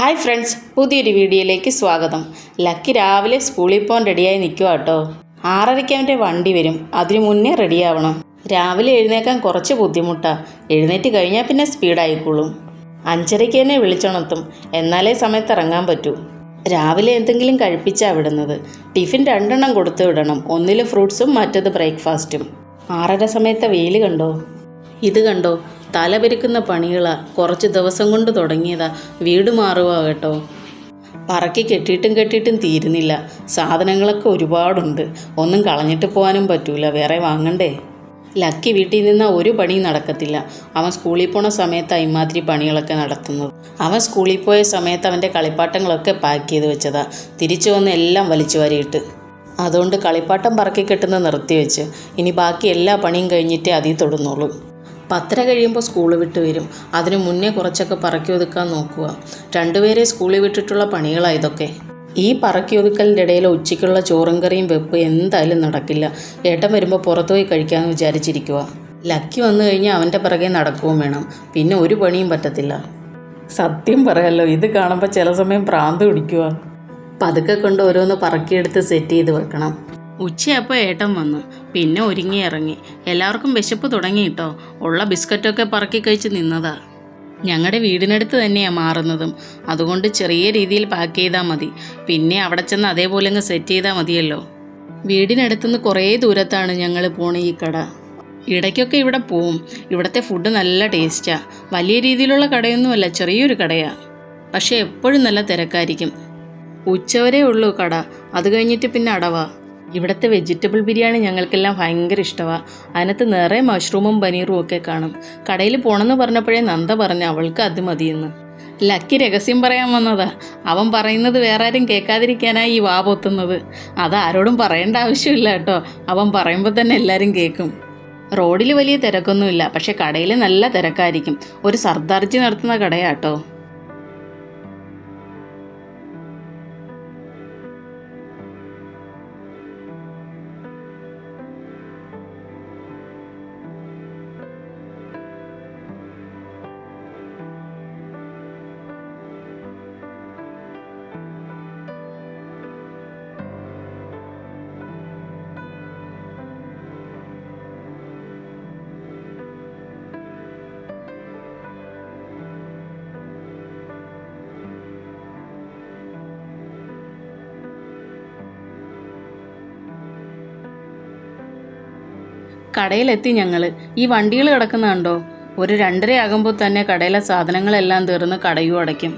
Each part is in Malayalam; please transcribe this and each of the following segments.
ഹായ് ഫ്രണ്ട്സ്, പുതിയൊരു വീഡിയോയിലേക്ക് സ്വാഗതം. ലക്കി രാവിലെ സ്കൂളിൽ പോകാൻ റെഡിയായി നിൽക്കുക കേട്ടോ. 6:30 അവൻ്റെ വണ്ടി വരും, അതിനു മുന്നേ റെഡിയാവണം. രാവിലെ എഴുന്നേക്കാൻ കുറച്ച് ബുദ്ധിമുട്ടാണ്. എഴുന്നേറ്റ് കഴിഞ്ഞാൽ പിന്നെ സ്പീഡായിക്കോളും. 5:30 തന്നെ വിളിച്ചുണർത്തും, എന്നാലേ സമയത്ത് ഇറങ്ങാൻ പറ്റൂ. രാവിലെ എന്തെങ്കിലും കഴിപ്പിച്ചാണ് വിടുന്നത്. ടിഫിൻ 2 എണ്ണം കൊടുത്തു വിടണം, ഒന്നിൽ ഫ്രൂട്ട്സും മറ്റത് ബ്രേക്ക്ഫാസ്റ്റും. 6:30 സമയത്തെ വെയിൽ കണ്ടോ? ഇത് കണ്ടോ, തലപെരുക്കുന്ന പണികളാണ്. കുറച്ച് ദിവസം കൊണ്ട് തുടങ്ങിയതാ. വീട് മാറുക കേട്ടോ. പറക്കി കെട്ടിയിട്ടും തീരുന്നില്ല. സാധനങ്ങളൊക്കെ ഒരുപാടുണ്ട്. ഒന്നും കളഞ്ഞിട്ട് പോകാനും പറ്റൂല, വേറെ വാങ്ങണ്ടേ. ലക്കി വീട്ടിൽ നിന്നാൽ ഒരു പണിയും നടക്കത്തില്ല. അവൻ സ്കൂളിൽ പോണ സമയത്താണ് ഇമാതിരി പണികളൊക്കെ നടത്തുന്നത്. അവൻ സ്കൂളിൽ പോയ സമയത്ത് അവൻ്റെ കളിപ്പാട്ടങ്ങളൊക്കെ പാക്ക് ചെയ്ത് വെച്ചതാ. തിരിച്ചു വന്ന് എല്ലാം വലിച്ചു വാരിയിട്ട്. അതുകൊണ്ട് കളിപ്പാട്ടം പറക്കി കെട്ടുന്നത് നിർത്തി വെച്ച് ഇനി ബാക്കി എല്ലാ പണിയും കഴിഞ്ഞിട്ടേ അതിൽ തൊടുന്നുള്ളൂ. 10:30 കഴിയുമ്പോൾ സ്കൂൾ വിട്ട് വരും. അതിനു മുന്നേ കുറച്ചൊക്കെ പറക്കി ഒതുക്കാൻ നോക്കുക. 2 പേരെ സ്കൂളിൽ വിട്ടിട്ടുള്ള പണികളാണ് ഇതൊക്കെ. ഈ പറക്കി ഒതുക്കലിൻ്റെ ഇടയിൽ ഉച്ചയ്ക്കുള്ള ചോറും കറിയും വെപ്പ് എന്തായാലും നടക്കില്ല. ഏട്ടൻ വരുമ്പോൾ പുറത്തുപോയി കഴിക്കാമെന്ന് വിചാരിച്ചിരിക്കുക. ലക്കി വന്നു കഴിഞ്ഞാൽ അവൻ്റെ പിറകെ നടക്കുകയും വേണം. പിന്നെ ഒരു പണിയും പറ്റത്തില്ല. സത്യം പറയാമല്ലോ, ഇത് കാണുമ്പോൾ ചില സമയം ഭ്രാന്ത് പിടിക്കുക. പതുക്കെ കൊണ്ട് ഓരോന്ന് പറക്കിയെടുത്ത് സെറ്റ് ചെയ്ത് വെക്കണം. ഉച്ചയപ്പോൾ ഏട്ടൻ വന്നു, പിന്നെ ഒരുങ്ങി ഇറങ്ങി. എല്ലാവർക്കും വിശപ്പ് തുടങ്ങി കേട്ടോ. ഉള്ള ബിസ്ക്കറ്റൊക്കെ പറക്കി കഴിച്ച് നിന്നതാ. ഞങ്ങളുടെ വീടിനടുത്ത് തന്നെയാണ് മാറുന്നതും, അതുകൊണ്ട് ചെറിയ രീതിയിൽ പാക്ക് ചെയ്താൽ മതി. പിന്നെ അവിടെ ചെന്ന് അതേപോലെ അങ്ങ് സെറ്റ് ചെയ്താൽ മതിയല്ലോ. വീടിനടുത്തുനിന്ന് കുറേ ദൂരത്താണ് ഞങ്ങൾ പോണ ഈ കട. ഇടയ്ക്കൊക്കെ ഇവിടെ പോവും. ഇവിടുത്തെ ഫുഡ് നല്ല ടേസ്റ്റാണ്. വലിയ രീതിയിലുള്ള കടയൊന്നുമല്ല, ചെറിയൊരു കടയാണ്. പക്ഷേ എപ്പോഴും നല്ല തിരക്കായിരിക്കും. ഉച്ചവരേ ഉള്ളൂ കട, അത് കഴിഞ്ഞിട്ട് പിന്നെ അടവാ. ഇവിടുത്തെ വെജിറ്റബിൾ ബിരിയാണി ഞങ്ങൾക്കെല്ലാം ഭയങ്കര ഇഷ്ടമാണ്. അതിനകത്ത് നിറയെ മഷ്റൂമും പനീറും ഒക്കെ കാണും. കടയിൽ പോകണമെന്ന് പറഞ്ഞപ്പോഴേ നന്ദ പറഞ്ഞു അവൾക്ക് അത് മതിയെന്ന്. ലക്കി രഹസ്യം പറയാൻ വന്നതാ. അവൻ പറയുന്നത് വേറെ ആരും കേൾക്കാതിരിക്കാനായി ഈ വാ പൊത്തുന്നത്. അതാരോടും പറയേണ്ട ആവശ്യമില്ല കേട്ടോ. അവൻ പറയുമ്പോൾ തന്നെ എല്ലാവരും കേൾക്കും. റോഡിൽ വലിയ തിരക്കൊന്നുമില്ല, പക്ഷെ കടയിൽ നല്ല തിരക്കായിരിക്കും. ഒരു സർദാർജി നടത്തുന്ന കടയാട്ടോ. കടയിലെത്തി ഞങ്ങൾ. ഈ വണ്ടികൾ കിടക്കുന്ന കണ്ടോ? ഒരു 2:30 ആകുമ്പോൾ തന്നെ കടയിലെ സാധനങ്ങളെല്ലാം തീർന്ന് കടയും അടയ്ക്കും.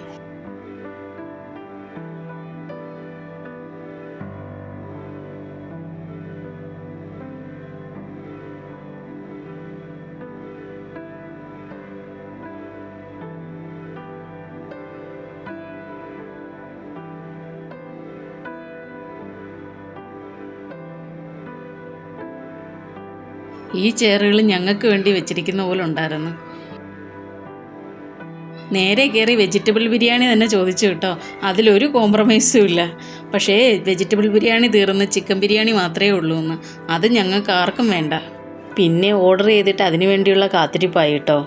ഈ ചെയറുകൾ ഞങ്ങൾക്ക് വേണ്ടി വെച്ചിരിക്കുന്ന പോലെ ഉണ്ടായിരുന്നു. നേരെ കയറി വെജിറ്റബിൾ ബിരിയാണി തന്നെ ചോദിച്ചു കേട്ടോ. അതിലൊരു കോംപ്രമൈസും ഇല്ല. പക്ഷേ വെജിറ്റബിൾ ബിരിയാണി തീർന്ന് ചിക്കൻ ബിരിയാണി മാത്രമേ ഉള്ളൂ എന്ന്. അത് ഞങ്ങൾക്ക് ആർക്കും വേണ്ട. പിന്നെ ഓർഡർ ചെയ്തിട്ട് അതിനു വേണ്ടിയുള്ള കാത്തിരിപ്പായി കേട്ടോ.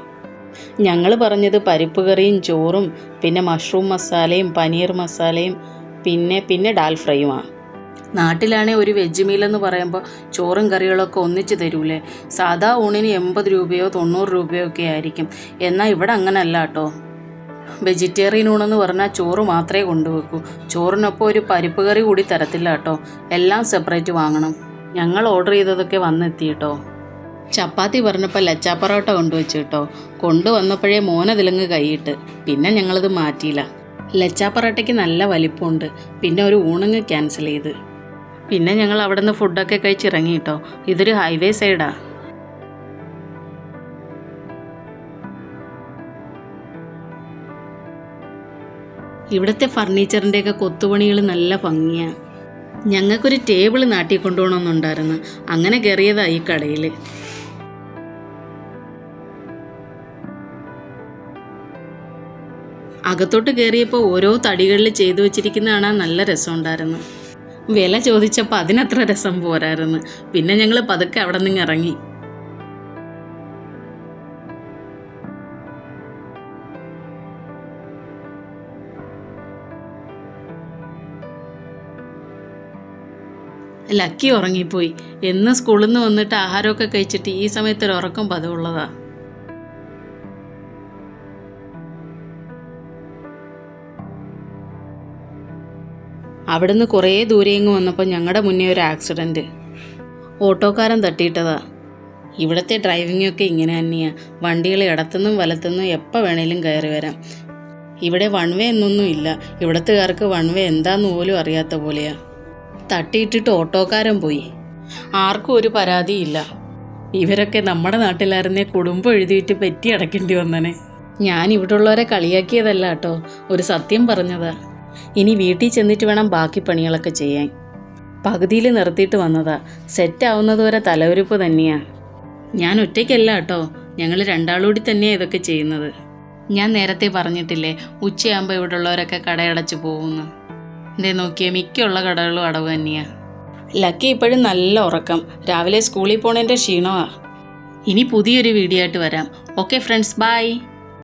ഞങ്ങൾ പറഞ്ഞത് പരിപ്പ് കറിയും ചോറും പിന്നെ മഷ്റൂം മസാലയും പനീർ മസാലയും പിന്നെ ഡാൽ ഫ്രൈയുമാണ്. നാട്ടിലാണെ ഒരു വെജ് മീലെന്ന് പറയുമ്പോൾ ചോറും കറികളൊക്കെ ഒന്നിച്ച് തരൂലേ. സാധാ ഊണിന് 80 രൂപയോ 90 രൂപയോ ഒക്കെ ആയിരിക്കും. എന്നാൽ ഇവിടെ അങ്ങനല്ല കേട്ടോ. വെജിറ്റേറിയൻ ഊണെന്ന് പറഞ്ഞാൽ ചോറ് മാത്രമേ കൊണ്ടുവെക്കൂ. ചോറിനൊപ്പം ഒരു പരിപ്പ് കറി കൂടി തരത്തില്ല കേട്ടോ. എല്ലാം സെപ്പറേറ്റ് വാങ്ങണം. ഞങ്ങൾ ഓർഡർ ചെയ്തതൊക്കെ വന്നെത്തി കേട്ടോ. ചപ്പാത്തി പറഞ്ഞപ്പോൾ ലച്ചാ പൊറോട്ട കൊണ്ടുവച്ചു കേട്ടോ. കൊണ്ടുവന്നപ്പോഴേ മോനതിലങ്ങ് കൈയിട്ട്. പിന്നെ ഞങ്ങളത് മാറ്റിയില്ല. ലച്ചാ പൊറോട്ടയ്ക്ക് നല്ല വലിപ്പമുണ്ട്. പിന്നെ ഒരു ഊണങ്ങ് ക്യാൻസൽ ചെയ്ത്. പിന്നെ ഞങ്ങൾ അവിടെ നിന്ന് ഫുഡൊക്കെ കഴിച്ചിറങ്ങി കേട്ടോ. ഇതൊരു ഹൈവേ സൈഡാ. ഇവിടുത്തെ ഫർണിച്ചറിൻ്റെയൊക്കെ കൊത്തുപണികൾ നല്ല ഭംഗിയാണ്. ഞങ്ങൾക്കൊരു ടേബിൾ നാട്ടിൽ കൊണ്ടുപോകണമെന്നുണ്ടായിരുന്നു. അങ്ങനെ കയറിയതാണ് ഈ കടയിൽ. അകത്തോട്ട് കയറിയപ്പോൾ ഓരോ തടികളിൽ ചെയ്തു വെച്ചിരിക്കുന്ന കാണാൻ നല്ല രസമുണ്ടായിരുന്നു. വില ചോദിച്ചപ്പോൾ അതിനത്ര രസം പോരായിരുന്നു. പിന്നെ ഞങ്ങൾ പതുക്കെ അവിടെ നിന്ന് ഇറങ്ങി. ലക്കി ഉറങ്ങിപ്പോയി. എന്ന് സ്കൂളിൽ നിന്ന് വന്നിട്ട് ആഹാരമൊക്കെ കഴിച്ചിട്ട് ഈ സമയത്തൊരു ഉറക്കം പതിവുള്ളതാ. അവിടുന്ന് കുറേ ദൂരെയെങ്ങ് വന്നപ്പോൾ ഞങ്ങളുടെ മുന്നേ ഒരു ആക്സിഡൻറ്റ്. ഓട്ടോക്കാരൻ തട്ടിയിട്ടതാ. ഇവിടുത്തെ ഡ്രൈവിങ്ങൊക്കെ ഇങ്ങനെ തന്നെയാണ്. വണ്ടികൾ ഇടത്തുനിന്നും വലത്തുനിന്നും എപ്പോൾ വേണേലും കയറി വരാം. ഇവിടെ വൺ വേ എന്നൊന്നും ഇല്ല. ഇവിടത്തുകാർക്ക് വൺ വേ എന്താന്ന് പോലും അറിയാത്ത പോലെയാ. തട്ടിയിട്ടിട്ട് ഓട്ടോക്കാരൻ പോയി. ആർക്കും ഒരു പരാതിയില്ല. ഇവരൊക്കെ നമ്മുടെ നാട്ടിലായിരുന്നേ കുടുംബം എഴുതിയിട്ട് പെറ്റി അടയ്ക്കേണ്ടി വന്നനെ. ഞാൻ ഇവിടെ ഉള്ളവരെ കളിയാക്കിയതല്ല കേട്ടോ, ഒരു സത്യം പറഞ്ഞതാ. ഇനി വീട്ടിൽ ചെന്നിട്ട് വേണം ബാക്കി പണികളൊക്കെ ചെയ്യാൻ. പകുതിയിൽ നിർത്തിയിട്ട് വന്നതാ. സെറ്റാവുന്നത് വരെ തലവരിപ്പ് തന്നെയാ. ഞാൻ ഒറ്റയ്ക്കല്ല കേട്ടോ, ഞങ്ങൾ രണ്ടാളൂടി തന്നെയാണ് ഇതൊക്കെ ചെയ്യുന്നത്. ഞാൻ നേരത്തെ പറഞ്ഞിട്ടില്ലേ ഉച്ചയാകുമ്പോൾ ഇവിടെ ഉള്ളവരൊക്കെ കടയടച്ച് പോകുന്നു. എന്തേ നോക്കിയേ, മിക്കുള്ള കടകളും അടവ് തന്നെയാണ്. ലക്കി ഇപ്പോഴും നല്ല ഉറക്കം. രാവിലെ സ്കൂളിൽ പോണതിൻ്റെ ക്ഷീണമാണ്. ഇനി പുതിയൊരു വീഡിയോ ആയിട്ട് വരാം. Okay friends, by.